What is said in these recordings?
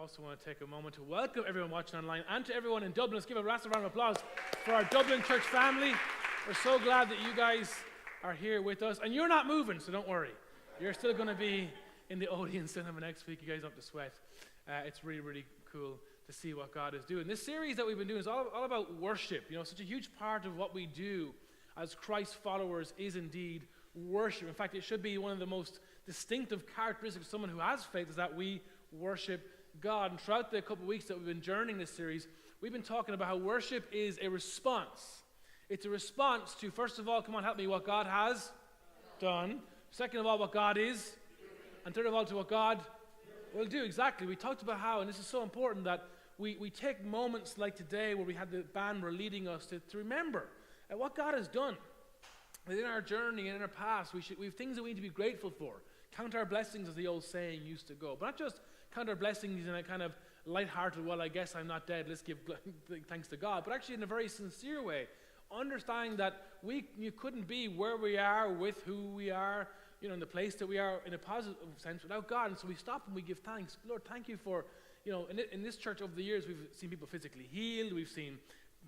also want to take a moment to welcome everyone watching online and to everyone in Dublin. Let's give a massive round of applause for our Dublin church family. We're so glad that you guys are here with us. And you're not moving, so don't worry. You're still going to be in the audience cinema next week. You guys don't have to sweat. It's really, really cool to see what God is doing. This series that we've been doing is all about worship. You know, such a huge part of what we do as Christ followers is indeed worship. In fact, it should be one of the most distinctive characteristics of someone who has faith is that we worship God. And throughout the couple of weeks that we've been journeying this series, we've been talking about how worship is a response. It's a response to, first of all, come on, help me, what God has done. Second of all, what God is. And third of all, to what God will do. Exactly. We talked about how, and this is so important, that we take moments like today where we had the band were leading us to remember what God has done. Within our journey and in our past, we have things that we need to be grateful for. Count our blessings, as the old saying used to go. But not just count our blessings in a kind of lighthearted, well, I guess I'm not dead, let's give thanks to God. But actually in a very sincere way, understanding that you couldn't be where we are with who we are, you know, in the place that we are in a positive sense without God. And so we stop and we give thanks. Lord, thank you for, you know, in this church over the years, we've seen people physically healed. We've seen,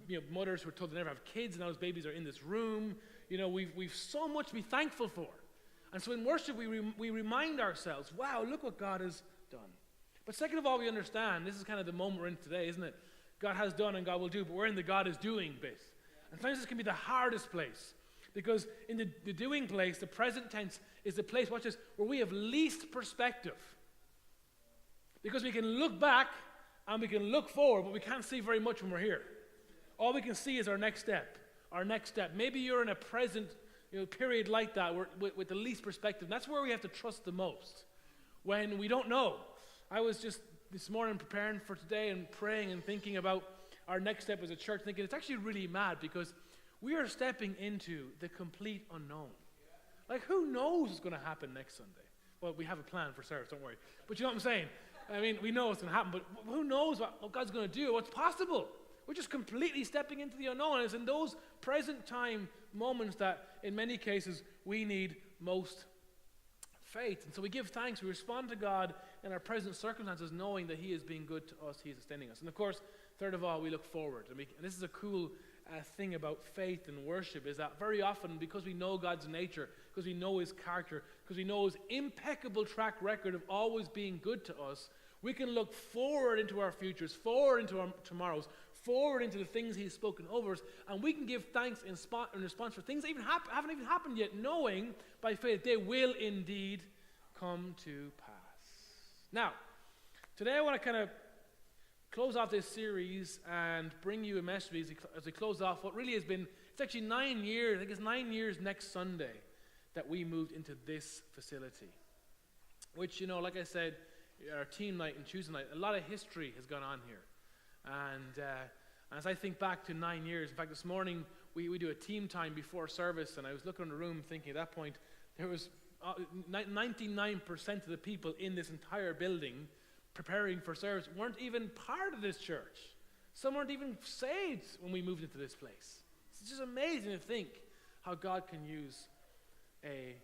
you know, mothers who were told they never have kids, and now those babies are in this room. You know, we've so much to be thankful for. And so in worship, we remind ourselves, wow, look what God has done. But second of all, we understand, this is kind of the moment we're in today, isn't it? God has done and God will do, but we're in the God is doing bit. And sometimes this can be the hardest place, because in the doing place, the present tense is the place, watch this, where we have least perspective. Because we can look back and we can look forward, but we can't see very much when we're here. All we can see is our next step. Our next step. Maybe you're in a present period like that with the least perspective. And that's where we have to trust the most. When we don't know. I was just this morning preparing for today and praying and thinking about our next step as a church, thinking it's actually really mad because we are stepping into the complete unknown. Like, who knows what's going to happen next Sunday? Well, we have a plan for service, don't worry. But you know what I'm saying? I mean, we know what's going to happen, but who knows what God's going to do, what's possible? We're just completely stepping into the unknown. And it's in those present time moments that, in many cases, we need most faith. And so we give thanks. We respond to God in our present circumstances, knowing that He is being good to us. He is sustaining us. And of course, third of all, we look forward. And this is a cool thing about faith and worship, is that very often, because we know God's nature, because we know His character, because we know His impeccable track record of always being good to us, we can look forward into our futures, forward into our tomorrows, forward into the things He's spoken over us, and we can give thanks in response for things that haven't even happened yet, knowing by faith they will indeed come to pass. Now, today I want to kind of close off this series and bring you a message as we close off what really has been, it's actually 9 years, I think it's 9 years next Sunday that we moved into this facility. Which, you know, like I said, our team night and Tuesday night, a lot of history has gone on here. And as I think back to 9 years, in fact, this morning we do a team time before service, and I was looking around the room thinking at that point, there was 99% of the people in this entire building preparing for service weren't even part of this church. Some weren't even saved when we moved into this place. It's just amazing to think how God can use a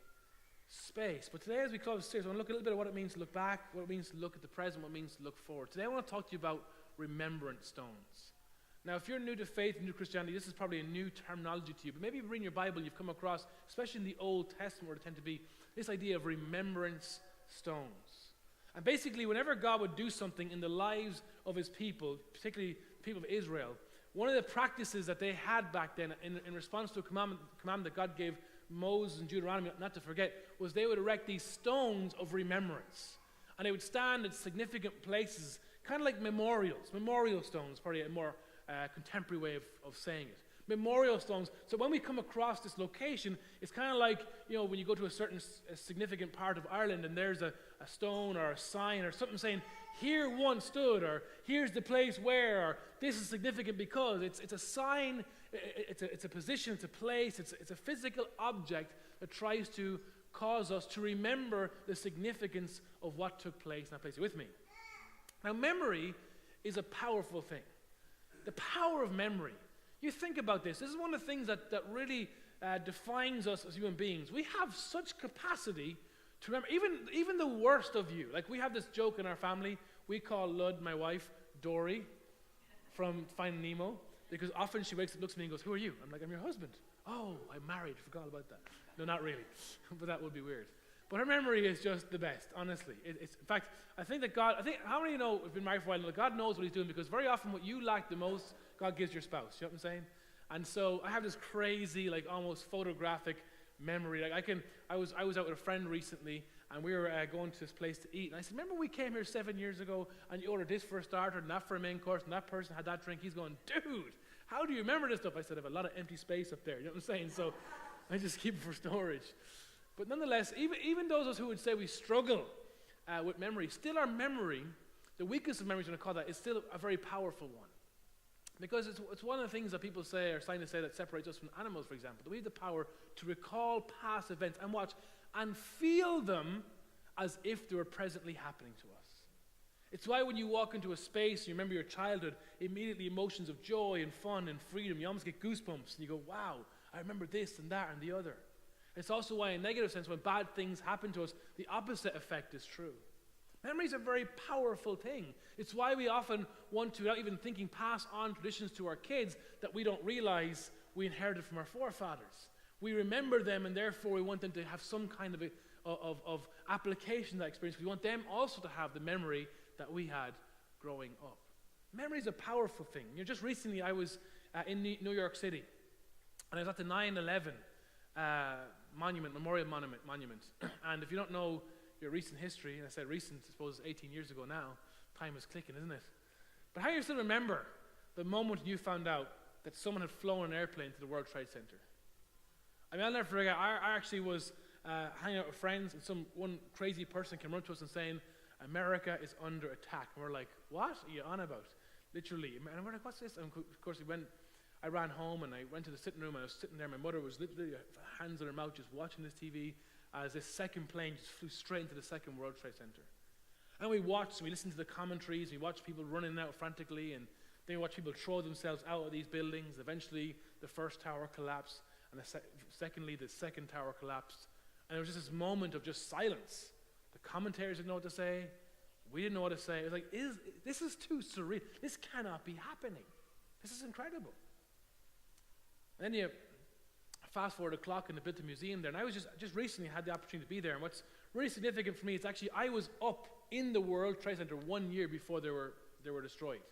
space. But today, as we close the series, I want to look a little bit at what it means to look back, what it means to look at the present, what it means to look forward. Today I want to talk to you about remembrance stones. Now, if you're new to faith and new to Christianity, this is probably a new terminology to you. But maybe if you read your Bible, you've come across, especially in the Old Testament, where it tend to be this idea of remembrance stones. And basically, whenever God would do something in the lives of His people, particularly the people of Israel, one of the practices that they had back then in response to a commandment that God gave Moses in Deuteronomy not to forget, was they would erect these stones of remembrance. And they would stand at significant places, kind of like memorials. Memorial stones, probably a more contemporary way of saying it. Memorial stones. So when we come across this location, it's kind of like, you know, when you go to a certain significant part of Ireland and there's a stone or a sign or something saying, here once stood, or here's the place where, or this is significant because it's a sign, it's a position, it's a place, it's a physical object that tries to cause us to remember the significance of what took place in that place. Are you with me? Now, memory is a powerful thing. The power of memory. You think about this. This is one of the things that really defines us as human beings. We have such capacity to remember, even the worst of you. Like, we have this joke in our family. we call Lud, my wife, Dory from Finding Nemo, because often she wakes up, looks at me and goes, "Who are you?" I'm like, "I'm your husband." "Oh, I'm married, forgot about that." No, not really, but that would be weird. But her memory is just the best, honestly. In fact, I think how many of you know, have been married for a while, that God knows what he's doing, because very often what you lack the most, God gives your spouse. You know what I'm saying? And so I have this crazy, like almost photographic memory. Like I was out with a friend recently, and we were going to this place to eat. And I said, "Remember we came here 7 years ago, and you ordered this for a starter, and that for a main course, and that person had that drink?" He's going, "Dude, how do you remember this stuff?" I said, "I have a lot of empty space up there." You know what I'm saying? So I just keep it for storage. But nonetheless, even those of us who would say we struggle with memory, still our memory, the weakest of memory, I'm going to call that, is still a very powerful one. Because it's one of the things that people say, or scientists say, that separates us from animals, for example. That we have the power to recall past events and watch and feel them as if they were presently happening to us. It's why when you walk into a space, you remember your childhood, immediately emotions of joy and fun and freedom, you almost get goosebumps, and you go, "Wow, I remember this and that and the other." It's also why, in a negative sense, when bad things happen to us, the opposite effect is true. Memory is a very powerful thing. It's why we often want to, without even thinking, pass on traditions to our kids that we don't realize we inherited from our forefathers. We remember them, and therefore we want them to have some kind of application of that experience. We want them also to have the memory that we had growing up. Memory is a powerful thing. Just recently I was in New York City, and I was at the 9/11 memorial monument. And if you don't know your recent history, and I said recent, I suppose 18 years ago now, time is clicking, isn't it? But how do you still remember the moment you found out that someone had flown an airplane to the World Trade Center? I mean, I'll never forget, I actually was hanging out with friends, and one crazy person came up to us and saying, "America is under attack." And we're like, "What are you on about?" Literally. And we're like, "What's this?" And of course I ran home, and I went to the sitting room, and I was sitting there. My mother was literally hands on her mouth just watching this TV as this second plane just flew straight into the second World Trade Center. And we watched, and we listened to the commentaries, we watched people running out frantically, and then we watched people throw themselves out of these buildings. Eventually, the first tower collapsed, and secondly, the second tower collapsed. And it was just this moment of just silence. The commentators didn't know what to say. We didn't know what to say. It was like, this is too surreal. This cannot be happening. This is incredible. And then you fast forward the clock and built a museum there, and I was just recently had the opportunity to be there. And what's really significant for me is actually I was up in the World Trade Center 1 year before they were destroyed.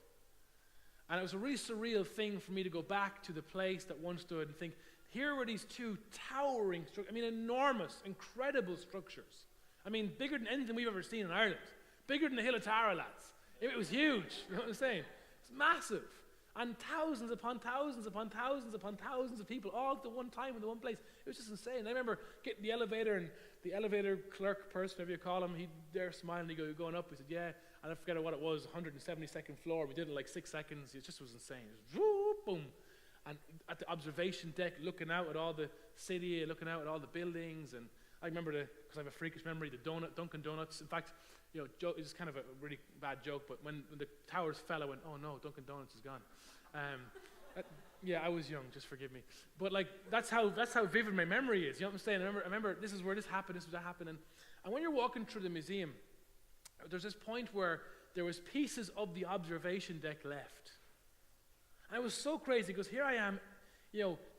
And it was a really surreal thing for me to go back to the place that once stood and think, here were these two towering structures, enormous, incredible structures. Bigger than anything we've ever seen in Ireland. Bigger than the Hill of Tara, lads. It was huge, you know what I'm saying? It's massive. And thousands upon thousands upon thousands upon thousands of people all at the one time in the one place. It was just insane. I remember getting the elevator, and the elevator clerk person, whatever you call him, he'd there smiling, he'd go, "You're going up?" We said, "Yeah." And I forget what it was, 172nd floor. We did it in like 6 seconds. It just was insane. It was whoop, boom. And at the observation deck, looking out at all the city, looking out at all the buildings. And I remember, because I have a freakish memory, the Dunkin' Donuts. In fact, it's kind of a really bad joke, but when the towers fell, I went, "Oh no, Dunkin' Donuts is gone." Yeah, I was young, just forgive me. But that's how vivid my memory is. You know what I'm saying? I remember this is where this happened, this was that happened. And when you're walking through the museum, there's this point where there was pieces of the observation deck left. And it was so crazy, because here I am,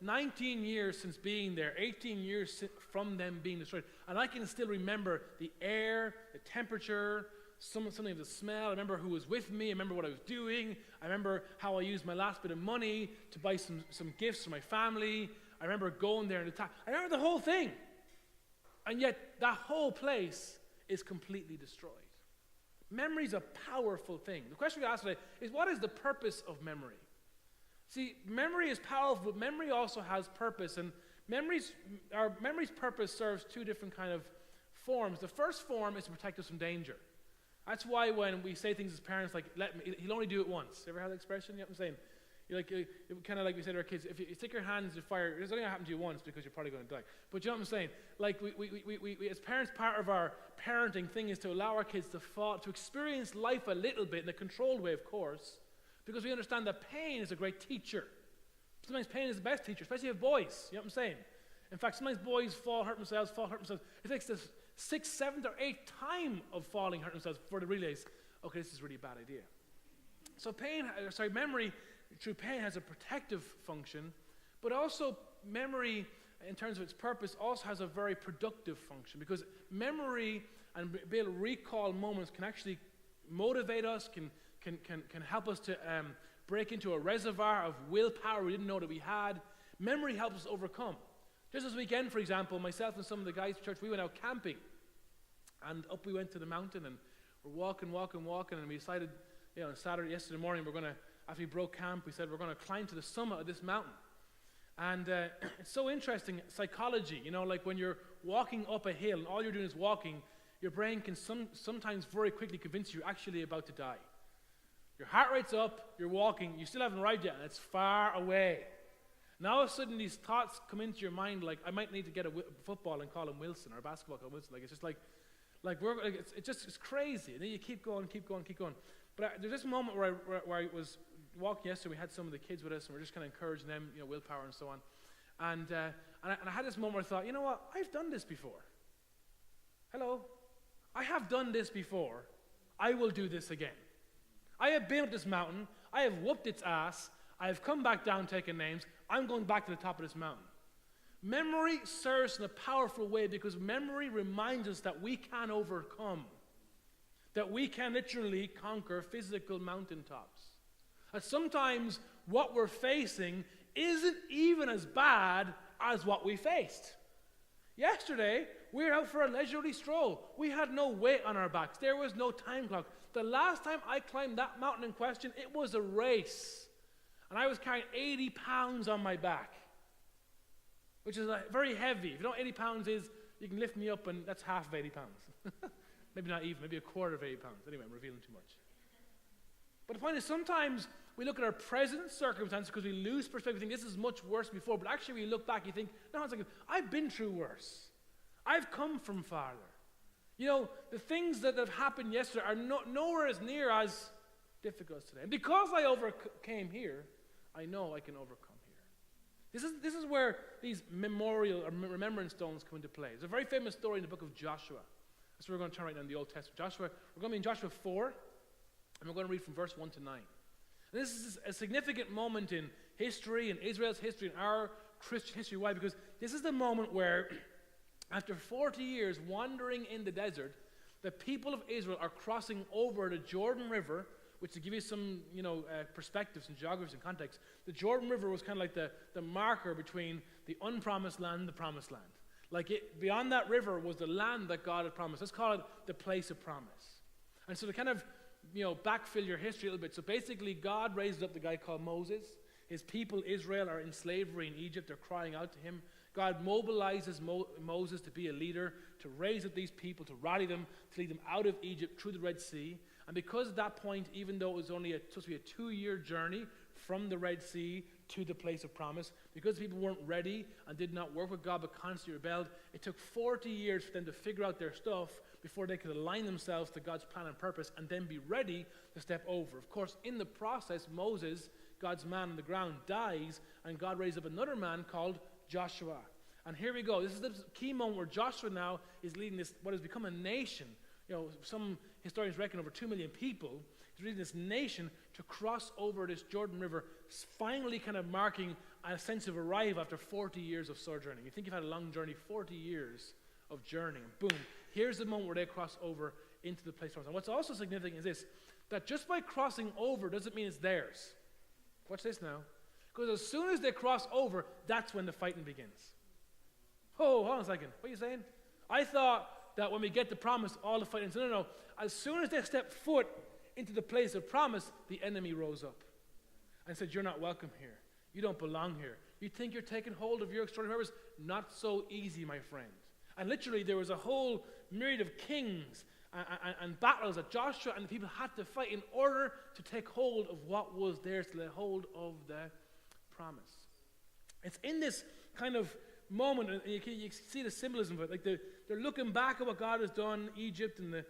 19 years since being there, 18 years from them being destroyed, and I can still remember the air, the temperature, something of the smell. I remember who was with me. I remember what I was doing. I remember how I used my last bit of money to buy some gifts for my family. I remember going there in the time. I remember the whole thing. And yet, that whole place is completely destroyed. Memory is a powerful thing. The question we ask today is, what is the purpose of memory? See, memory is powerful, but memory also has purpose. And our memory's purpose serves two different kind of forms. The first form is to protect us from danger. That's why when we say things as parents like, he'll only do it once. You ever heard that expression? You know what I'm saying? Kind of like we say to our kids, if you stick your hands in fire, it's only going to happen to you once because you're probably going to die. But you know what I'm saying? Like we as parents, part of our parenting thing is to allow our kids to experience life a little bit in a controlled way, of course, because we understand that pain is a great teacher. Sometimes pain is the best teacher, especially if boys. You know what I'm saying? In fact, sometimes boys hurt themselves. It takes this 6th, 7th, or 8th time of falling, hurt themselves before they realize, okay, this is really a bad idea. So memory through pain has a protective function, but also memory, in terms of its purpose, also has a very productive function, because memory and be able to recall moments can actually motivate us, can help us to break into a reservoir of willpower we didn't know that we had. Memory helps us overcome. Just this weekend, for example, myself and some of the guys at church, we went out camping, and up we went to the mountain, and we're walking, and we decided, yesterday morning, after we broke camp, we said we're going to climb to the summit of this mountain. And it's so interesting, psychology, like when you're walking up a hill and all you're doing is walking, your brain can sometimes very quickly convince you you're actually about to die. Your heart rate's up, you're walking, you still haven't arrived yet, and it's far away. Now all of a sudden these thoughts come into your mind, like I might need to get a football and call him Wilson, or a basketball call him Wilson. Like it's just it's crazy. And then you keep going. But there's this moment where I was walking yesterday. We had some of the kids with us, and we're just kind of encouraging them, willpower and so on. And I had this moment where I thought, you know what? I've done this before. Hello, I have done this before. I will do this again. I have been up this mountain. I have whooped its ass. I have come back down taking names. I'm going back to the top of this mountain. Memory serves in a powerful way because memory reminds us that we can overcome, that we can literally conquer physical mountaintops. And sometimes what we're facing isn't even as bad as what we faced. Yesterday, we were out for a leisurely stroll. We had no weight on our backs. There was no time clock. The last time I climbed that mountain in question, it was a race. And I was carrying 80 pounds on my back, which is very heavy. If you know what 80 pounds is, you can lift me up, and that's half of 80 pounds. Maybe not even, maybe a quarter of 80 pounds. Anyway, I'm revealing too much. But the point is, sometimes we look at our present circumstances because we lose perspective. We think this is much worse before, but actually we look back, you think, no, it's like, I've been through worse. I've come from farther. The things that have happened yesterday are nowhere as near as difficult as today. And because I overcame here, I know I can overcome here. This is where these memorial or remembrance stones come into play. There's a very famous story in the book of Joshua. That's where we're going to turn right now in the Old Testament. We're going to be in Joshua 4, and we're going to read from verse 1 to 9. And this is a significant moment in history, in Israel's history, in our Christian history. Why? Because this is the moment where, after 40 years wandering in the desert, the people of Israel are crossing over the Jordan River, which, to give you some perspectives and geography and context, the Jordan River was kind of like the marker between the unpromised land and the promised land. Beyond that river was the land that God had promised. Let's call it the place of promise. And so to kind of backfill your history a little bit, so basically God raised up the guy called Moses. His people Israel are in slavery in Egypt. They're crying out to him. God mobilizes Moses to be a leader, to raise up these people, to rally them, to lead them out of Egypt through the Red Sea. And because at that point, even though it was only supposed to be a 2-year journey from the Red Sea to the place of promise, because people weren't ready and did not work with God but constantly rebelled, it took 40 years for them to figure out their stuff before they could align themselves to God's plan and purpose and then be ready to step over. Of course, in the process, Moses, God's man on the ground, dies, and God raises up another man called Joshua. And here we go. This is the key moment where Joshua now is leading this, what has become a nation. Some historians reckon over 2 million people. He's leading this nation to cross over this Jordan River, finally kind of marking a sense of arrival after 40 years of sojourning. You think you've had a long journey, 40 years of journeying. And boom, here's the moment where they cross over into the place of promise. And what's also significant is this, that just by crossing over doesn't mean it's theirs. Watch this now. Because as soon as they cross over, that's when the fighting begins. Oh, hold on a second. What are you saying? I thought that when we get the promise, all the fighting. No. As soon as they step foot into the place of promise, the enemy rose up and said, you're not welcome here. You don't belong here. You think you're taking hold of your extraordinary purpose? Not so easy, my friend. And literally, there was a whole myriad of kings and battles that Joshua and the people had to fight in order to take hold of what was theirs, to lay hold of the promise. It's in this kind of moment, and you see the symbolism of it. Like they're looking back at what God has done, Egypt and the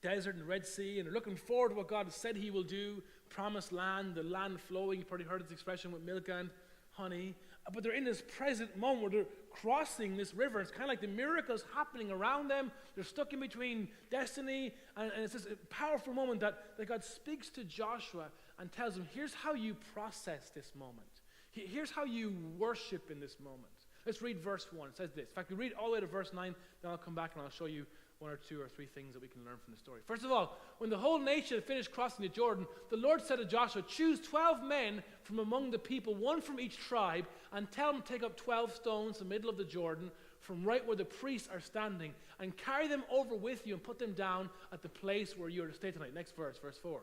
desert and the Red Sea, and they're looking forward to what God has said he will do, promised land, the land flowing. You've probably heard this expression with milk and honey. But they're in this present moment where they're crossing this river. It's kind of like the miracles happening around them. They're stuck in between destiny, and it's this powerful moment that God speaks to Joshua and tells him, here's how you process this moment. Here's how you worship in this moment. Let's read verse 1. It says this. In fact, we read all the way to verse 9, then I'll come back and I'll show you one or two or three things that we can learn from the story. First of all, when the whole nation had finished crossing the Jordan, the Lord said to Joshua, choose 12 men from among the people, one from each tribe, and tell them to take up 12 stones in the middle of the Jordan, from right where the priests are standing, and carry them over with you and put them down at the place where you are to stay tonight. Next verse, verse 4.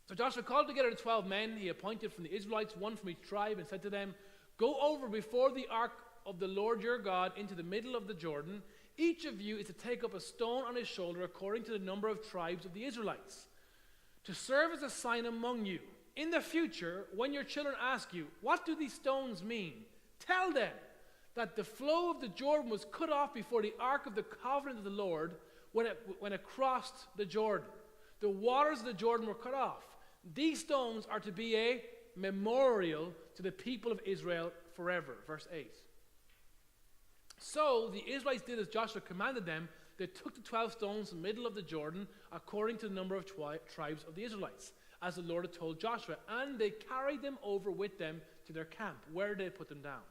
So Joshua called together the 12 men he appointed from the Israelites, one from each tribe, and said to them, go over before the ark of the Lord your God into the middle of the Jordan. Each of you is to take up a stone on his shoulder according to the number of tribes of the Israelites, to serve as a sign among you. In the future, when your children ask you, what do these stones mean? Tell them that the flow of the Jordan was cut off before the ark of the covenant of the Lord when it crossed the Jordan. The waters of the Jordan were cut off. These stones are to be a memorial to the people of Israel forever. Verse 8. So the Israelites did as Joshua commanded them. They took the 12 stones in the middle of the Jordan according to the number of tribes of the Israelites, as the Lord had told Joshua, and they carried them over with them to their camp, where they put them down.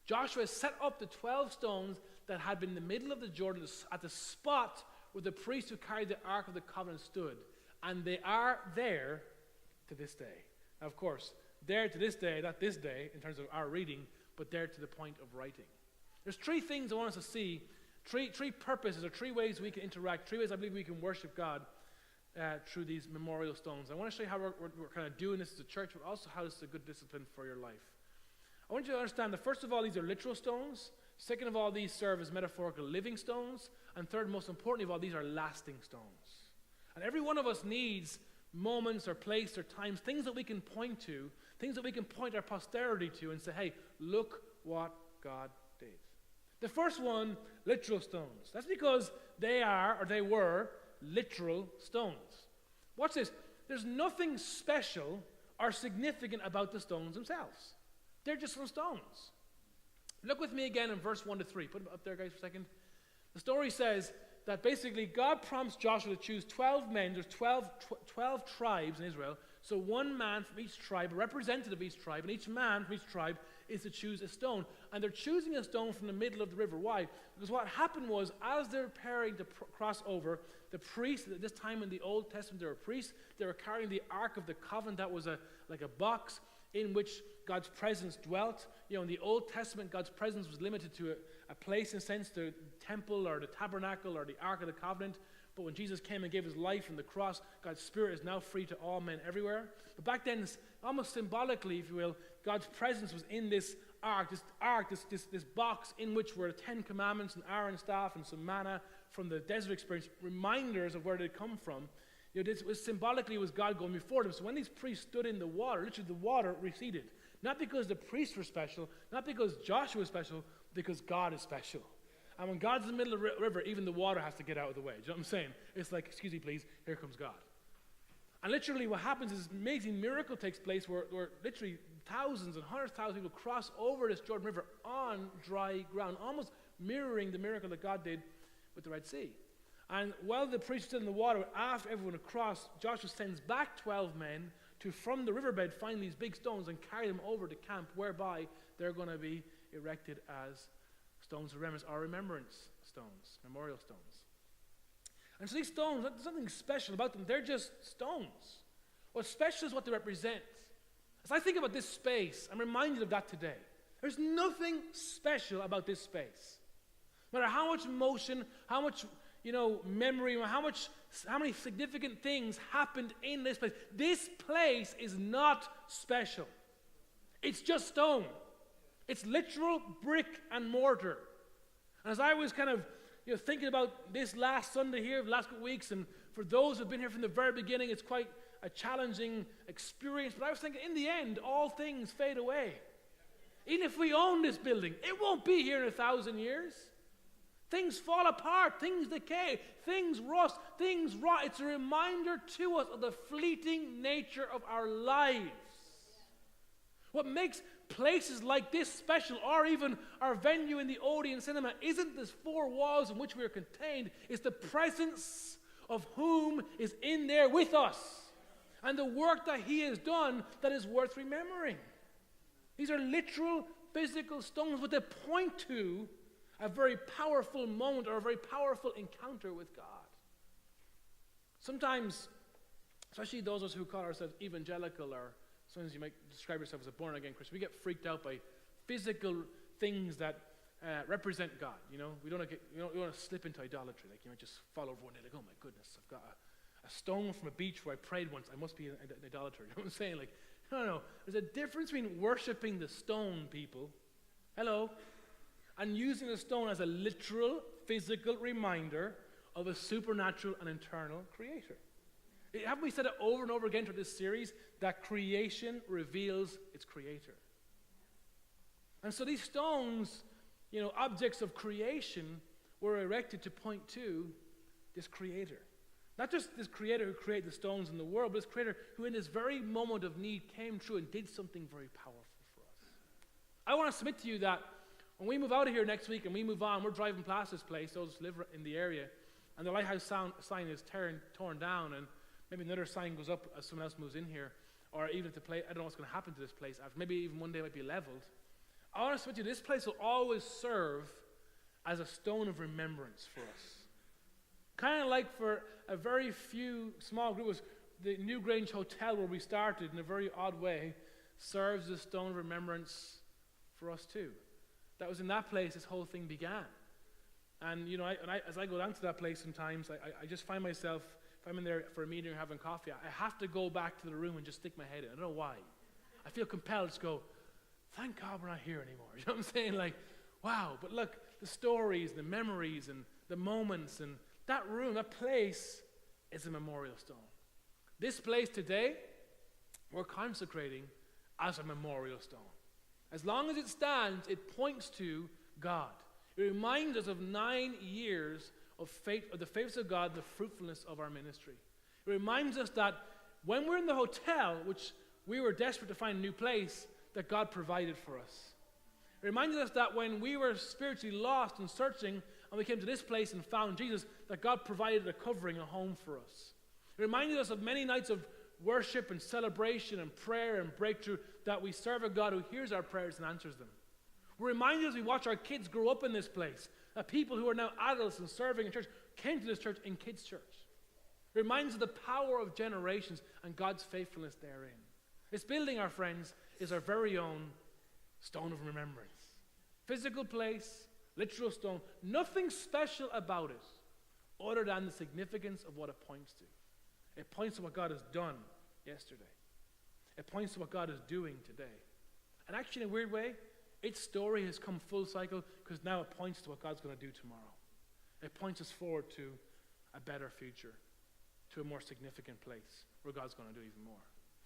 Joshua set up the 12 stones that had been in the middle of the Jordan at the spot where the priests who carried the Ark of the Covenant stood, and they are there to this day. Now, of course, there to this day, not this day in terms of our reading, but there to the point of writing. There's three things I want us to see, three purposes or three ways we can interact, three ways I believe we can worship God through these memorial stones. I want to show you how we're kind of doing this as a church, but also how this is a good discipline for your life. I want you to understand that first of all, these are literal stones. Second of all, these serve as metaphorical living stones. And third, most importantly of all, these are lasting stones. And every one of us needs moments or place or times, things that we can point to, things that we can point our posterity to and say, hey, look what God did. The first one, literal stones. That's because they were literal stones. Watch this. There's nothing special or significant about the stones themselves. They're just some stones. Look with me again in verse 1 to 3. Put it up there, guys, for a second. The story says that basically God prompts Joshua to choose 12 men. There's 12 tribes in Israel. So one man from each tribe, a representative of each tribe, and each man from each tribe is to choose a stone. And they're choosing a stone from the middle of the river. Why? Because what happened was, as they're preparing to cross over, the priests, at this time in the Old Testament, there were priests, they were carrying the Ark of the Covenant. That was like a box in which God's presence dwelt. You know, in the Old Testament, God's presence was limited to a place, in a sense, the temple or the tabernacle or the Ark of the Covenant. But when Jesus came and gave his life on the cross, God's Spirit is now free to all men everywhere. But back then, almost symbolically, if you will, God's presence was in this ark, this box in which were the 10 Commandments and Aaron's staff and some manna from the desert experience, reminders of where they'd come from. You know, this was symbolically was God going before them. So when these priests stood in the water, literally the water receded. Not because the priests were special, not because Joshua was special, because God is special. And when God's in the middle of the river, even the water has to get out of the way. Do you know what I'm saying? It's like, excuse me, please, here comes God. And literally what happens is this amazing miracle takes place where literally thousands and hundreds of thousands of people cross over this Jordan River on dry ground, almost mirroring the miracle that God did with the Red Sea. And while the priests stood in the water, after everyone had crossed, Joshua sends back 12 men to, from the riverbed, find these big stones and carry them over to camp, whereby they're going to be erected as stones of remembrance, or remembrance stones, memorial stones. And so these stones, there's nothing special about them. They're just stones. What's special is what they represent. As I think about this space, I'm reminded of that today. There's nothing special about this space. No matter how much emotion, how much memory, how many significant things happened in this place. This place is not special. It's just stone. It's literal brick and mortar. And as I was kind of thinking about this last Sunday here, the last couple weeks, and for those who've been here from the very beginning, it's quite a challenging experience. But I was thinking, in the end, all things fade away. Even if we own this building, it won't be here in 1,000 years. Things fall apart, things decay, things rust, things rot. It's a reminder to us of the fleeting nature of our lives. What makes places like this special, or even our venue in the Odeon Cinema, isn't the four walls in which we are contained. It's the presence of whom is in there with us, and the work that he has done that is worth remembering. These are literal, physical stones, but they point to a very powerful moment or a very powerful encounter with God. Sometimes, especially those of us who call ourselves evangelical, or sometimes you might describe yourself as a born-again Christian, we get freaked out by physical things that represent God. You know, we don't want to slip into idolatry. Like, you might just fall over one day, like, oh my goodness, I've got a stone from a beach where I prayed once. I must be an idolater. You know what I'm saying? Like, no. There's a difference between worshiping the stone, people, and using the stone as a literal, physical reminder of a supernatural and eternal creator. Haven't we said it over and over again through this series, that creation reveals its creator? And so these stones, objects of creation, were erected to point to this creator. Not just this creator who created the stones in the world, but this creator who in this very moment of need came through and did something very powerful for us. I want to submit to you that when we move out of here next week and we move on, we're driving past this place, those who live in the area, and the Lighthouse sign is torn down, and maybe another sign goes up as someone else moves in here, or even if the place, I don't know what's going to happen to this place, maybe even one day it might be leveled. I want to submit to you, this place will always serve as a stone of remembrance for us. Kind of like for a very few small groups, the New Grange Hotel where we started in a very odd way serves as a stone of remembrance for us too. That was in that place this whole thing began. And as I go down to that place sometimes, I just find myself, if I'm in there for a meeting or having coffee, I have to go back to the room and just stick my head in. I don't know why. I feel compelled to go, thank God we're not here anymore. You know what I'm saying? Like, wow. But look, the stories, the memories, and the moments, and that room, that place is a memorial stone. This place today, we're consecrating as a memorial stone. As long as it stands, it points to God. It reminds us of 9 years of faith, of the faithfulness of God, the fruitfulness of our ministry. It reminds us that when we're in the hotel, which we were desperate to find a new place, that God provided for us. It reminds us that when we were spiritually lost and searching, and we came to this place and found Jesus, that God provided a covering, a home for us. It reminded us of many nights of worship and celebration and prayer and breakthrough, that we serve a God who hears our prayers and answers them. We're reminded as we watch our kids grow up in this place, that people who are now adults and serving in church came to this church in kids' church. It reminds us of the power of generations and God's faithfulness therein. This building, our friends, is our very own stone of remembrance. Physical place, literal stone, nothing special about it other than the significance of what it points to. It points to what God has done yesterday. It points to what God is doing today. And actually, in a weird way, its story has come full cycle because now it points to what God's going to do tomorrow. It points us forward to a better future, to a more significant place where God's going to do even more.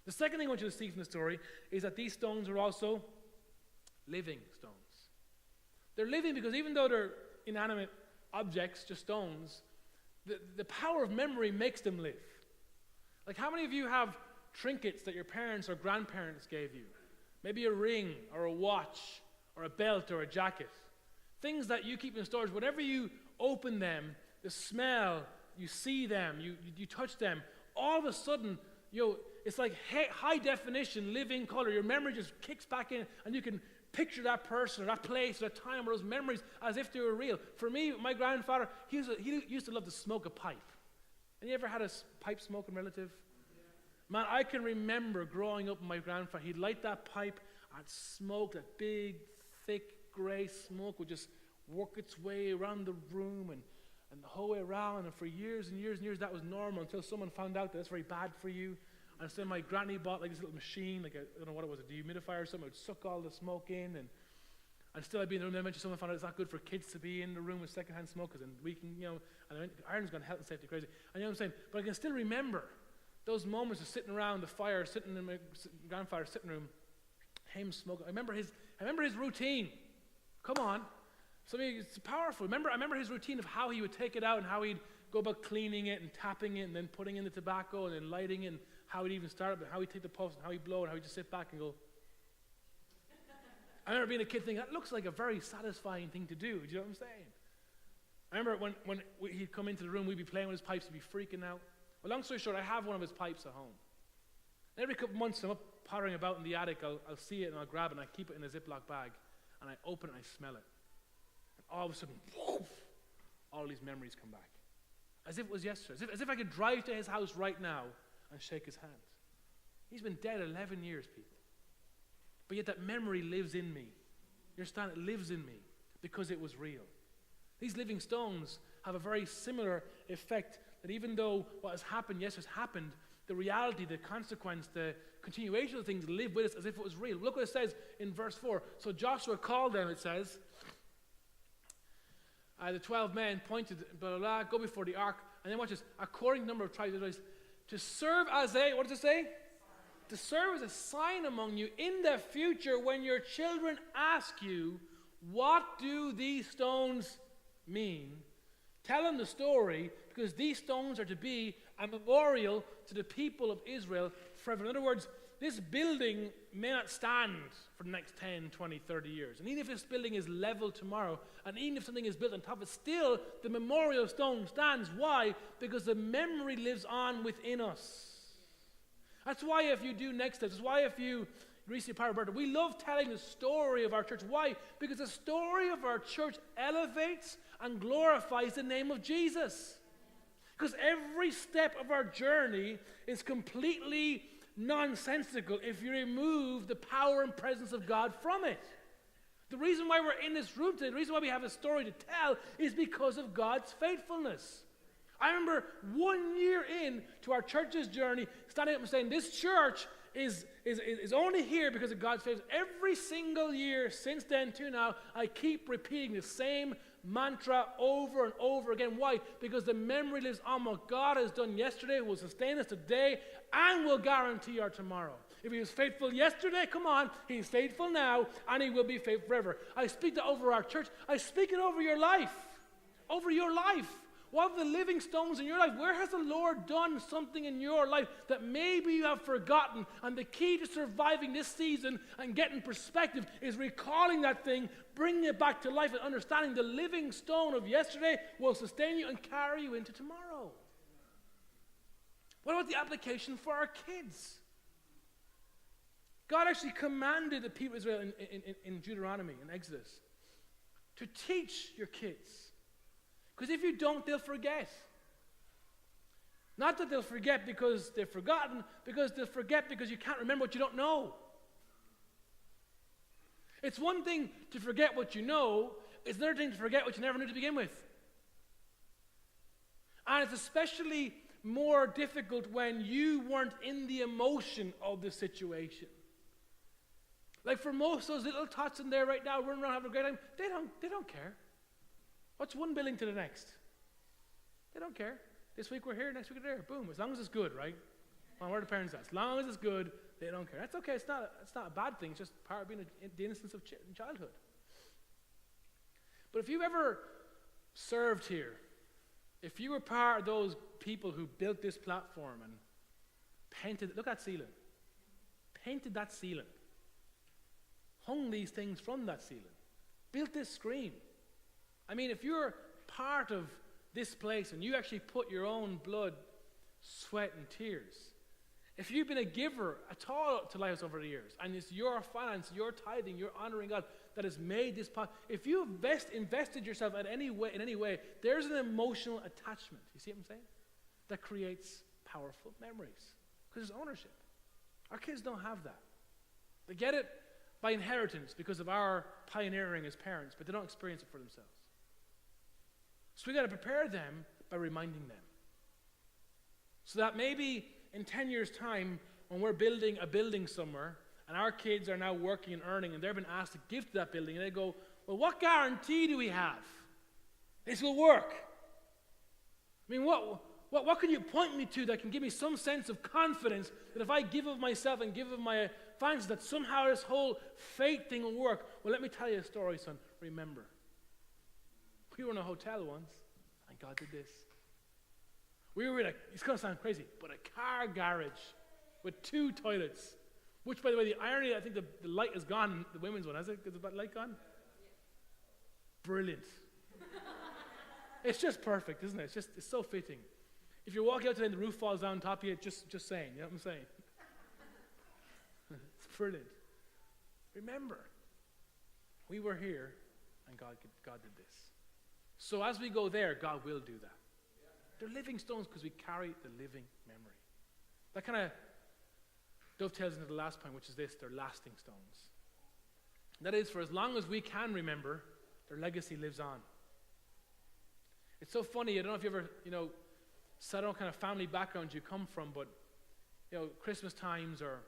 The second thing I want you to see from the story is that these stones are also living stones. They're living because even though they're inanimate objects, just stones, the power of memory makes them live. Like, how many of you have trinkets that your parents or grandparents gave you? Maybe a ring or a watch or a belt or a jacket. Things that you keep in storage. Whenever you open them, the smell, you see them, you touch them, all of a sudden, it's like high definition, living color. Your memory just kicks back in and you can picture that person or that place or that time or those memories as if they were real. For me, my grandfather, he used to love to smoke a pipe. Have you ever had a pipe smoking relative? Man, I can remember growing up with my grandfather. He'd light that pipe and smoke, that big, thick, gray smoke would just work its way around the room and the whole way around. And for years and years and years, that was normal until someone found out that it's very bad for you. And so my granny bought like this little machine, like I don't know what it was, a dehumidifier or something. It would suck all the smoke in. And still I'd be in the room. Then eventually someone found out it's not good for kids to be in the room with secondhand smokers. And we can, and Ireland's gone health and safety crazy. And you know what I'm saying? But I can still remember those moments of sitting around the fire, sitting in my grandfather's sitting room, him smoking. I remember his routine. Come on. It's powerful. I remember his routine of how he would take it out and how he'd go about cleaning it and tapping it and then putting in the tobacco and then lighting it and how he'd even start it, but how he'd take the puffs and how he'd blow and how he'd just sit back and go, I remember being a kid thinking, that looks like a very satisfying thing to do. Do you know what I'm saying? I remember when he'd come into the room, we'd be playing with his pipes, he'd be freaking out. Well, long story short, I have one of his pipes at home. And every couple of months, I'm up pottering about in the attic, I'll see it and I'll grab it and I keep it in a Ziploc bag. And I open it and I smell it. And all of a sudden, whoosh, all these memories come back. As if it was yesterday. As if I could drive to his house right now and shake his hand. He's been dead 11 years, people. But yet that memory lives in me. You understand? It lives in me because it was real. These living stones have a very similar effect, that even though what has happened, yes, has happened, the reality, the consequence, the continuation of things live with us as if it was real. Look what it says in verse 4. So Joshua called them, it says, the 12 men pointed, blah, blah, blah, go before the ark. And then watch this, according to the number of tribes, to serve as a, what does it say? To serve as a sign among you in the future when your children ask you, what do these stones mean? Tell them the story, because these stones are to be a memorial to the people of Israel forever. In other words, this building may not stand for the next 10, 20, 30 years. And even if this building is leveled tomorrow, and even if something is built on top of it, still the memorial stone stands. Why? Because the memory lives on within us. That's why if you do next steps, that's why if you receive power of birth, we love telling the story of our church. Why? Because the story of our church elevates and glorifies the name of Jesus. Because every step of our journey is completely nonsensical if you remove the power and presence of God from it. The reason why we're in this room today, the reason why we have a story to tell, is because of God's faithfulness. I remember 1 year in to our church's journey, standing up and saying, this church is only here because of God's faithfulness. Every single year since then to now, I keep repeating the same mantra over and over again. Why? Because the memory lives on. What God has done yesterday will sustain us today and will guarantee our tomorrow. If he was faithful yesterday, come on, he's faithful now and he will be faithful forever. I speak that over our church. I speak it over your life. Over your life. What are the living stones in your life? Where has the Lord done something in your life that maybe you have forgotten? And the key to surviving this season and getting perspective is recalling that thing, bringing it back to life, and understanding the living stone of yesterday will sustain you and carry you into tomorrow. What about the application for our kids? God actually commanded the people of Israel in Deuteronomy, in Exodus, to teach your kids. Because if you don't, they'll forget. Not that they'll forget because they've forgotten, because they'll forget because you can't remember what you don't know. It's one thing to forget what you know, it's another thing to forget what you never knew to begin with. And it's especially more difficult when you weren't in the emotion of the situation. Like for most of those little tots in there right now running around having a great time, they don't care. What's one building to the next? They don't care. This week we're here, next week we're there. Boom. As long as it's good, right? Well, where are the parents at? As long as it's good, they don't care. That's okay. It's not a bad thing. It's just part of being the innocence of childhood. But if you've ever served here, if you were part of those people who built this platform and painted, look at that ceiling. Painted that ceiling. Hung these things from that ceiling. Built this screen. I mean, if you're part of this place and you actually put your own blood, sweat, and tears, if you've been a giver at all to Lighthouse over the years, and it's your finance, your tithing, your honoring God that has made this possible, if you invested yourself in any way, there's an emotional attachment. You see what I'm saying? That creates powerful memories because there's ownership. Our kids don't have that. They get it by inheritance because of our pioneering as parents, but they don't experience it for themselves. So we got to prepare them by reminding them. So that maybe in 10 years' time, when we're building a building somewhere, and our kids are now working and earning, and they've been asked to give to that building, and they go, well, what guarantee do we have this will work? I mean, what can you point me to that can give me some sense of confidence that if I give of myself and give of my finances, that somehow this whole faith thing will work? Well, let me tell you a story, son. Remember. We were in a hotel once, and God did this. We were in it's going to sound crazy, but a car garage with 2 toilets. Which, by the way, the irony, I think the light is gone, the women's one, has it? Is the light gone? Brilliant. It's just perfect, isn't it? It's so fitting. If you're walking out today and the roof falls down on top of you, just saying, you know what I'm saying? It's brilliant. Remember, we were here and God did this. So as we go there, God will do that. They're living stones because we carry the living memory. That kind of dovetails into the last point, which is this: they're lasting stones. That is, for as long as we can remember, their legacy lives on. It's so funny, I don't know if you ever, sat on kind of family backgrounds you come from, but, Christmas times or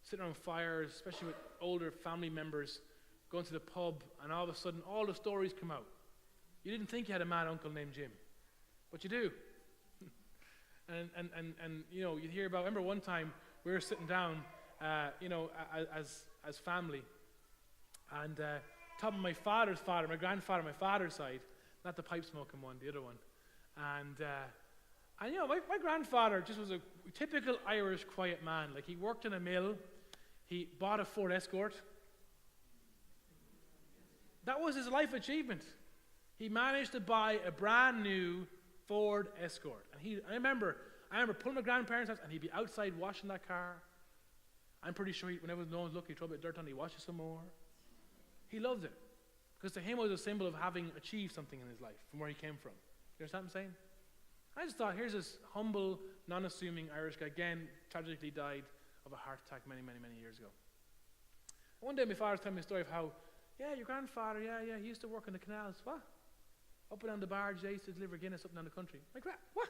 sitting around fires, especially with older family members, going to the pub, and all of a sudden, all the stories come out. You didn't think you had a mad uncle named Jim, but you do. and you hear about, I remember one time, we were sitting down, as family, and top of my father's father, my grandfather, my father's side, not the pipe smoking one, the other one, and my grandfather just was a typical Irish quiet man. Like, he worked in a mill, he bought a Ford Escort. That was his life achievement. He managed to buy a brand new Ford Escort, and I remember pulling my grandparents' house, and he'd be outside washing that car. I'm pretty sure whenever no one's looking, he'd throw a bit of dirt on it, he'd wash it some more. He loved it, because to him it was a symbol of having achieved something in his life from where he came from. You understand what I'm saying? I just thought, here's this humble, non-assuming Irish guy, again, tragically died of a heart attack many, many, many years ago. One day my father was telling me a story of how, your grandfather, he used to work in the canals. What? Up and down the barge, they used to deliver Guinness up and down the country. Like, what?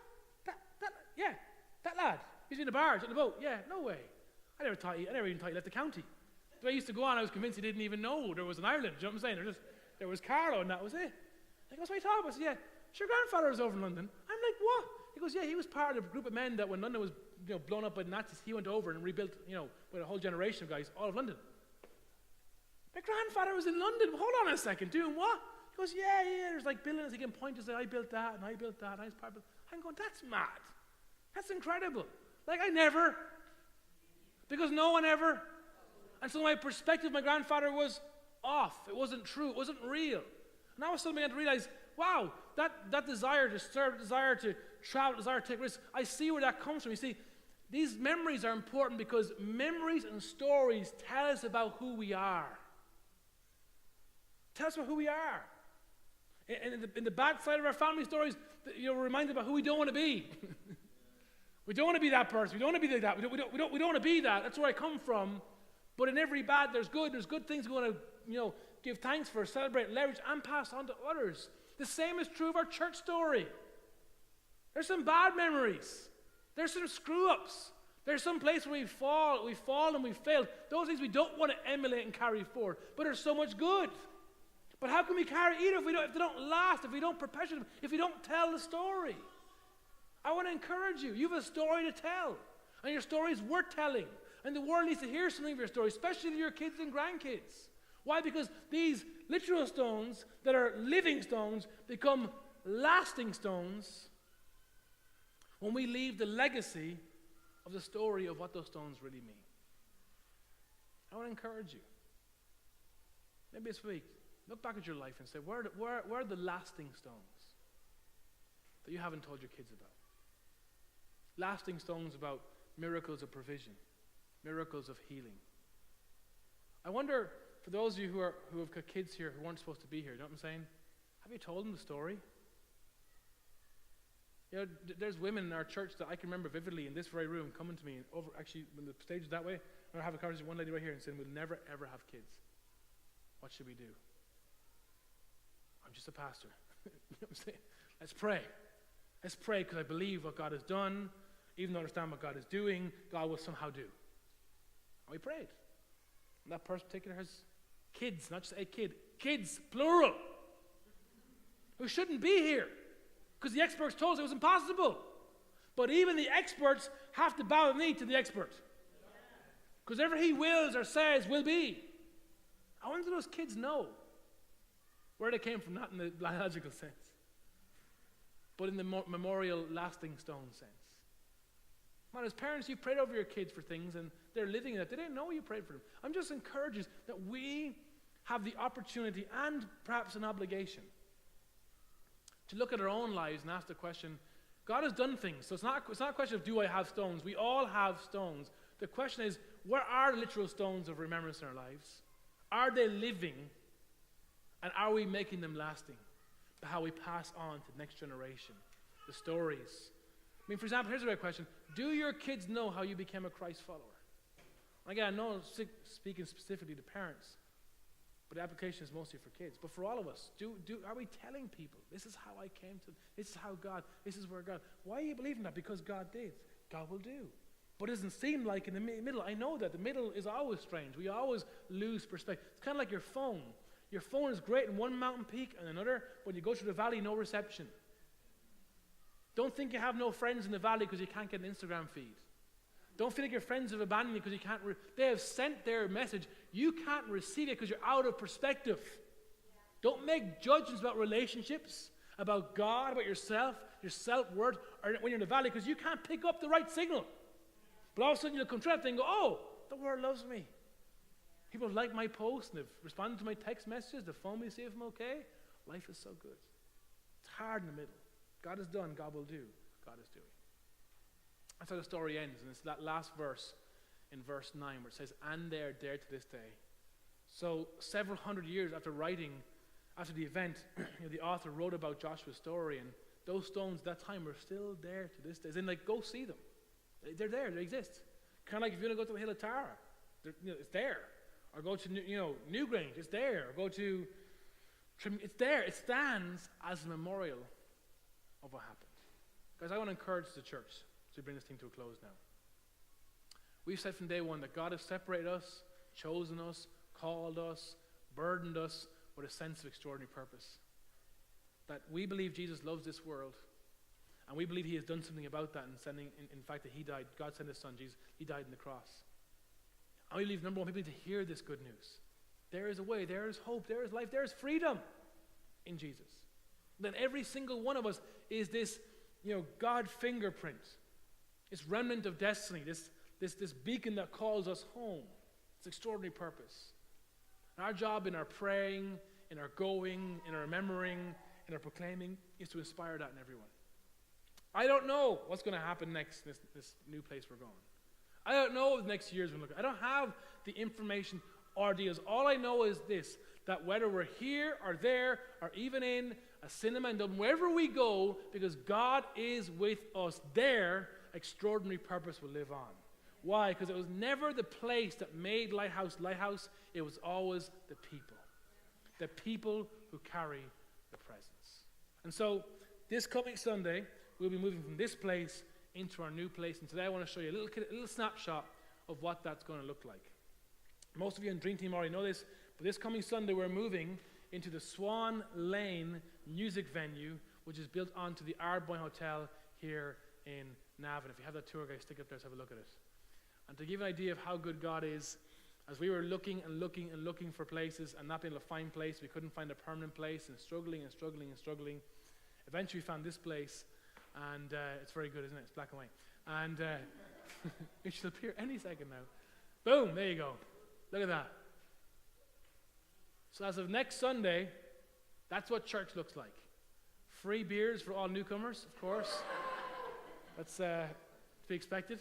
That lad, he's in the barge, on the boat. Yeah, no way. I never even thought he left the county. The way I used to go on, I was convinced he didn't even know there was an Ireland. Do you know what I'm saying? There was Carlo, and that was it. Like, that's what he thought. I said, your grandfather was over in London. I'm like, what? He goes, he was part of a group of men that when London was blown up by the Nazis, he went over and rebuilt, with a whole generation of guys, all of London. My grandfather was in London. Hold on a second, doing what? He goes, there's like buildings. He can point to say, I built that, and I built that, and I was part of it. I'm going, that's mad. That's incredible. Like, I never. Because no one ever. And so my perspective of my grandfather was off. It wasn't true. It wasn't real. And I was suddenly began to realize, wow, that desire to serve, desire to travel, desire to take risks, I see where that comes from. You see, these memories are important because memories and stories tell us about who we are. Tell us about who we are. In the bad side of our family stories, we're reminded about who we don't want to be. We don't want to be that person. We don't want to be like that. We don't want to be that. That's where I come from. But in every bad, there's good. There's good things we want to, give thanks for, celebrate, leverage, and pass on to others. The same is true of our church story. There's some bad memories. There's some screw-ups. There's some place where we fall and we failed. Those things we don't want to emulate and carry forward. But there's so much good. But how can we carry either if they don't last, if we don't perpetuate them, if we don't tell the story? I want to encourage you. You have a story to tell. And your story is worth telling. And the world needs to hear something of your story, especially your kids and grandkids. Why? Because these literal stones that are living stones become lasting stones when we leave the legacy of the story of what those stones really mean. I want to encourage you. Maybe this week, look back at your life and say, where are the lasting stones that you haven't told your kids about? Lasting stones about miracles of provision, miracles of healing. I wonder, for those of you who have got kids here who weren't supposed to be here, you know what I'm saying? Have you told them the story? There's women in our church that I can remember vividly in this very room coming to me, when the stage is that way, I have a conversation with one lady right here and saying, we'll never ever have kids. What should we do? I'm just a pastor. You know what I'm saying? Let's pray. Let's pray because I believe what God has done, even though I understand what God is doing, God will somehow do. And we prayed. And that person particular has kids, not just a kid. Kids, plural. Who shouldn't be here. Because the experts told us it was impossible. But even the experts have to bow the knee to the expert. Because whatever he wills or says will be. I wonder if those kids know where they came from, not in the biological sense, but in the memorial lasting stone sense. Man, as parents, you prayed over your kids for things, and they're living in it. They didn't know you prayed for them. I'm just encouraging that we have the opportunity and perhaps an obligation to look at our own lives and ask the question, God has done things. So it's not a question of, do I have stones? We all have stones. The question is, where are the literal stones of remembrance in our lives? Are they living? And are we making them lasting? By how we pass on to the next generation, the stories. I mean, for example, here's a great question. Do your kids know how you became a Christ follower? Again, I'm not speaking specifically to parents, but the application is mostly for kids. But for all of us, are we telling people, this is how I came to, this is how God, this is where God, why are you believing that? Because God did. God will do. But it doesn't seem like in the middle. I know that the middle is always strange. We always lose perspective. It's kind of like your phone. Your phone is great in one mountain peak and another. When you go through the valley, no reception. Don't think you have no friends in the valley because you can't get an Instagram feed. Don't feel like your friends have abandoned you because you can't. They have sent their message. You can't receive it because you're out of perspective. Don't make judgments about relationships, about God, about yourself, your self-worth, or when you're in the valley because you can't pick up the right signal. But all of a sudden you'll come through that thing and go, oh, the world loves me. People like my posts and they've responded to my text messages. They've phoned me to see if I'm okay. Life is so good. It's hard in the middle. God has done, God will do. God is doing. That's how the story ends. And it's that last verse in verse 9 where it says, and they are there to this day. So several hundred years after the event, the author wrote about Joshua's story, and those stones at that time are still there to this day. As in, like, go see them. They're there. They exist. Kind of like if you want to go to the Hill of Tara, it's there. Or go to Newgrange, it's there. Or go to it's there. It stands as a memorial of what happened. Guys, I want to encourage the church to bring this thing to a close now. We've said from day one that God has separated us, chosen us, called us, burdened us with a sense of extraordinary purpose. That we believe Jesus loves this world, and we believe he has done something about that in fact that he died. God sent his son, Jesus. He died on the cross. And we believe, number one, people need to hear this good news. There is a way, there is hope, there is life, there is freedom in Jesus. Then every single one of us is this, God fingerprint, this remnant of destiny, this beacon that calls us home. It's extraordinary purpose. And our job in our praying, in our going, in our remembering, in our proclaiming is to inspire that in everyone. I don't know what's going to happen next in this new place we're going. I don't know what the next year's going to look like. I don't have the information or deals. All I know is this, that whether we're here or there or even in a cinema in Dublin, wherever we go, because God is with us there, extraordinary purpose will live on. Why? Because it was never the place that made Lighthouse Lighthouse. It was always the people. The people who carry the presence. And so this coming Sunday, we'll be moving from this place into our new place. And today I want to show you a little snapshot of what that's going to look like. Most of you in Dream Team already know this, but this coming Sunday we're moving into the Swan Lane music venue, which is built onto the Ardboyne Hotel here in Navan. If you have that tour guide, stick up there, let's have a look at it. And to give an idea of how good God is, as we were looking and looking and looking for places and not being able to find place, we couldn't find a permanent place and struggling and struggling and struggling. Eventually we found this place, and it's very good, isn't it? It's black and white. And it should appear any second now. Boom, there you go. Look at that. So as of next Sunday, that's what church looks like. Free beers for all newcomers, of course. That's to be expected.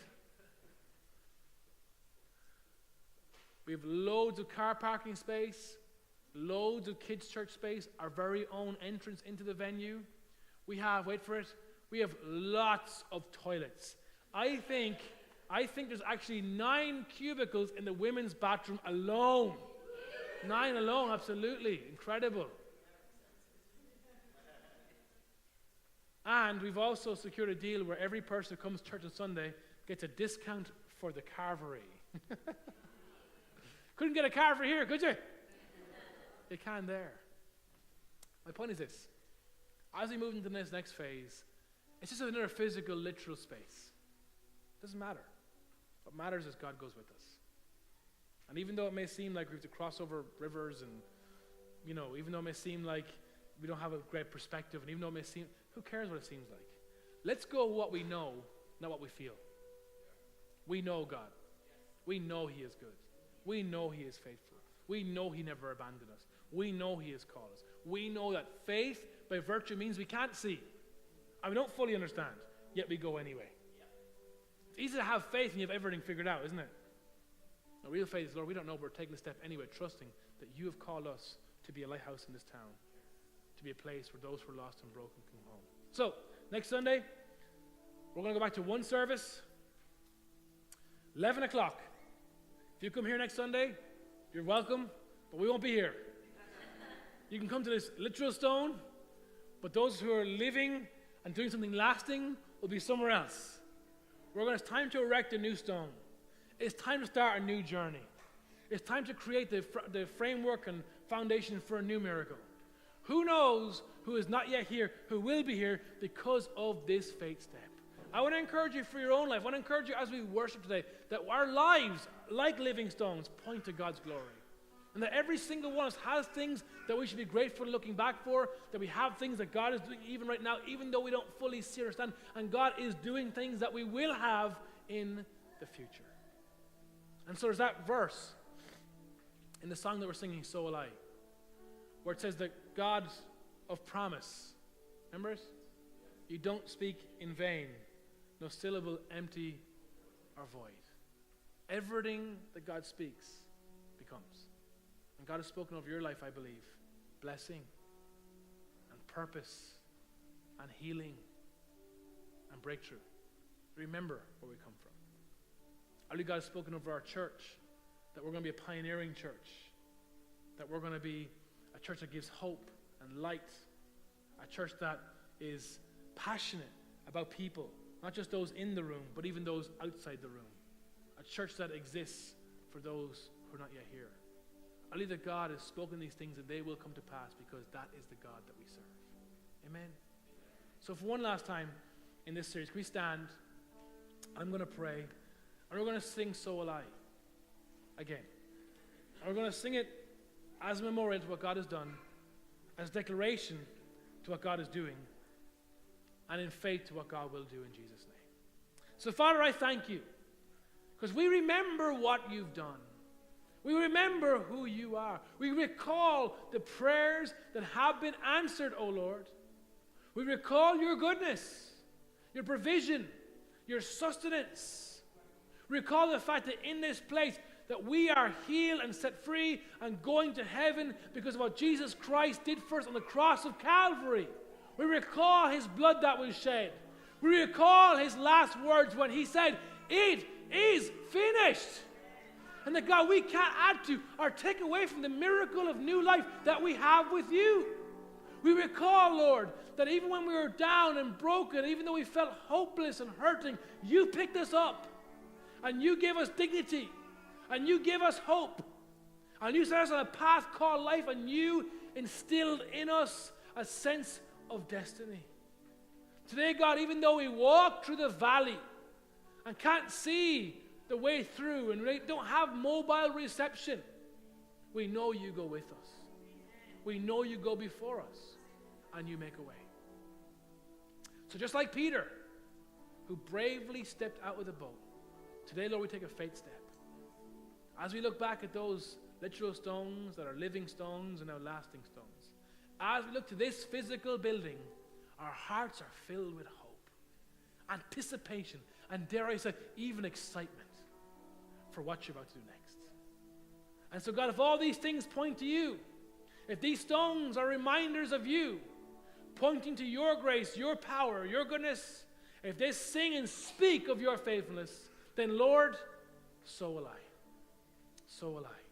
We have loads of car parking space, loads of kids' church space, our very own entrance into the venue. We have, wait for it, we have lots of toilets. I think there's actually 9 cubicles in the women's bathroom alone. 9 alone, absolutely. Incredible. And we've also secured a deal where every person who comes to church on Sunday gets a discount for the carvery. Couldn't get a carver here, could you? You can there. My point is this. As we move into this next phase, it's just another physical, literal space. It doesn't matter. What matters is God goes with us. And even though it may seem like we have to cross over rivers and, even though it may seem like we don't have a great perspective, and even though it may seem, who cares what it seems like? Let's go with what we know, not what we feel. We know God. We know he is good. We know he is faithful. We know he never abandoned us. We know he has called us. We know that faith by virtue means we can't see. And we don't fully understand, yet we go anyway. It's easy to have faith and you have everything figured out, isn't it? No, real faith is, Lord, we don't know, but we're taking a step anyway, trusting that you have called us to be a lighthouse in this town, to be a place where those who are lost and broken come home. So, next Sunday, we're going to go back to one service, 11 o'clock. If you come here next Sunday, you're welcome, but we won't be here. You can come to this literal stone, but those who are living and doing something lasting will be somewhere else. It's time to erect a new stone. It's time to start a new journey. It's time to create the framework and foundation for a new miracle. Who knows who is not yet here, who will be here because of this faith step. I want to encourage you for your own life. I want to encourage you as we worship today that our lives, like living stones, point to God's glory. And that every single one of us has things that we should be grateful and looking back for, that we have things that God is doing even right now, even though we don't fully see or understand. And God is doing things that we will have in the future. And so there's that verse in the song that we're singing, So Will I, where it says that God of promise, remember it? You don't speak in vain, no syllable empty or void. Everything that God speaks becomes. And God has spoken over your life, I believe, blessing and purpose and healing and breakthrough. Remember where we come from. I believe God has spoken over our church, that we're going to be a pioneering church, that we're going to be a church that gives hope and light, a church that is passionate about people, not just those in the room, but even those outside the room, a church that exists for those who are not yet here. I believe that God has spoken these things and they will come to pass because that is the God that we serve. Amen. So for one last time in this series, can we stand? I'm going to pray and we're going to sing So Will I again. And we're going to sing it as a memorial to what God has done, as a declaration to what God is doing, and in faith to what God will do in Jesus' name. So Father, I thank you because we remember what you've done. We remember who you are. We recall the prayers that have been answered, O Lord. We recall your goodness, your provision, your sustenance. Recall the fact that in this place that we are healed and set free and going to heaven because of what Jesus Christ did for us on the cross of Calvary. We recall his blood that was shed. We recall his last words when he said, "It is finished." And that, God, we can't add to or take away from the miracle of new life that we have with you. We recall, Lord, that even when we were down and broken, even though we felt hopeless and hurting, you picked us up and you gave us dignity and you gave us hope and you set us on a path called life and you instilled in us a sense of destiny. Today, God, even though we walk through the valley and can't see the way through and we don't have mobile reception, we know you go with us. We know you go before us and you make a way. So just like Peter, who bravely stepped out with a boat, today, Lord, we take a faith step. As we look back at those literal stones that are living stones and now lasting stones, as we look to this physical building, our hearts are filled with hope, anticipation, and dare I say, even excitement for what you're about to do next. And so, God, if all these things point to you, if these stones are reminders of you, pointing to your grace, your power, your goodness, if they sing and speak of your faithfulness, then, Lord, so will I. So will I.